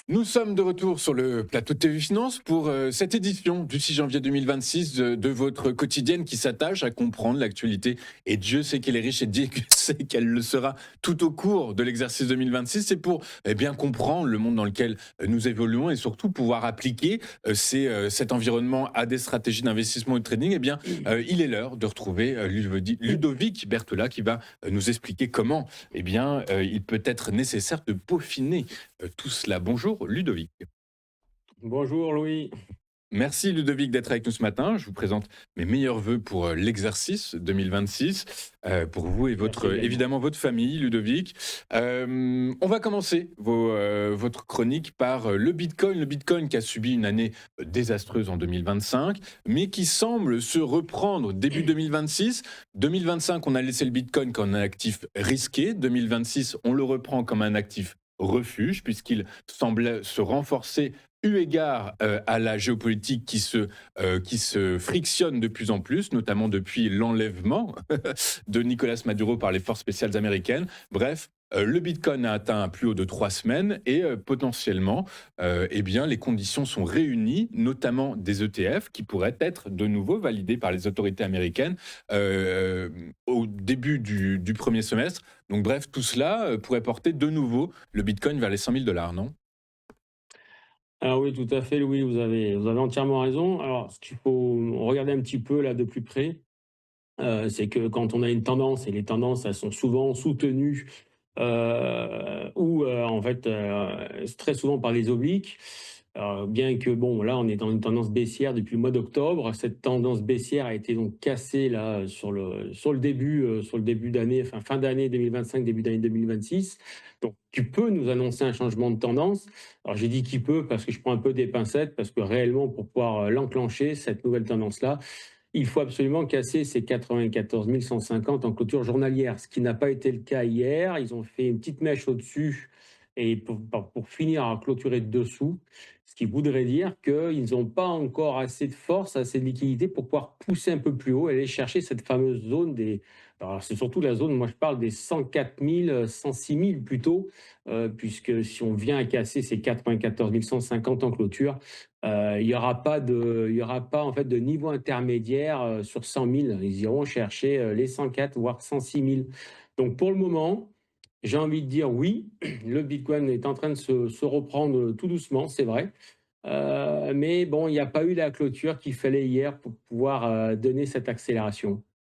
Nous sommes de retour sur le plateau de TV Finance pour cette édition du 6 janvier 2026 de votre quotidienne qui s'attache à comprendre l'actualité. Et Dieu sait qu'elle est riche et Dieu sait qu'elle le sera tout au cours de l'exercice 2026. C'est pour bien comprendre le monde dans lequel nous évoluons et surtout pouvoir appliquer cet environnement à des stratégies d'investissement et de trading. Eh bien, il est l'heure de retrouver Ludovic Berthelot qui va nous expliquer comment il peut être nécessaire de peaufiner tout cela. Bonjour Ludovic. Bonjour Louis. Merci Ludovic d'être avec nous ce matin. Je vous présente mes meilleurs voeux pour l'exercice 2026, pour vous et Merci également. évidemment votre famille, Ludovic. On va commencer votre chronique par le Bitcoin. Le Bitcoin qui a subi une année désastreuse en 2025, mais qui semble se reprendre début 2026. 2025, on a laissé le Bitcoin comme un actif risqué. 2026, on le reprend comme un actif refuge, puisqu'il semble se renforcer eu égard à la géopolitique qui se frictionne de plus en plus, notamment depuis l'enlèvement de Nicolas Maduro par les forces spéciales américaines. Bref, le Bitcoin a atteint un plus haut de 3 semaines et potentiellement, les conditions sont réunies, notamment des ETF qui pourraient être de nouveau validés par les autorités américaines au début du premier semestre. Donc bref, tout cela pourrait porter de nouveau le Bitcoin vers les 100 000 dollars, non? Ah oui, tout à fait Louis, vous avez entièrement raison. Alors ce qu'il faut regarder un petit peu là de plus près, c'est que quand on a une tendance et les tendances elles sont souvent soutenues, ou en fait, très souvent par les obliques. Bien que bon, là, on est dans une tendance baissière depuis le mois d'octobre. Cette tendance baissière a été donc cassée là sur le début d'année, enfin fin d'année 2025, début d'année 2026. Donc tu peux nous annoncer un changement de tendance. Alors j'ai dit «qui peut» parce que je prends un peu des pincettes, parce que réellement pour pouvoir, l'enclencher, cette nouvelle tendance-là, il faut absolument casser ces 94 150 en clôture journalière, ce qui n'a pas été le cas hier. Ils ont fait une petite mèche au-dessus et pour finir à clôturer dessous, ce qui voudrait dire qu'ils n'ont pas encore assez de force, assez de liquidité pour pouvoir pousser un peu plus haut et aller chercher cette fameuse zone des... Alors c'est surtout la zone, moi je parle des 104 000, 106 000 plutôt, puisque si on vient à casser ces 94 150 en clôture, il y aura pas en fait de niveau intermédiaire sur 100 000. Ils iront chercher les 104 voire 106 000. Donc pour le moment, j'ai envie de dire oui, le Bitcoin est en train de se reprendre tout doucement, c'est vrai. Mais bon, il n'y a pas eu la clôture qu'il fallait hier pour pouvoir donner cette accélération.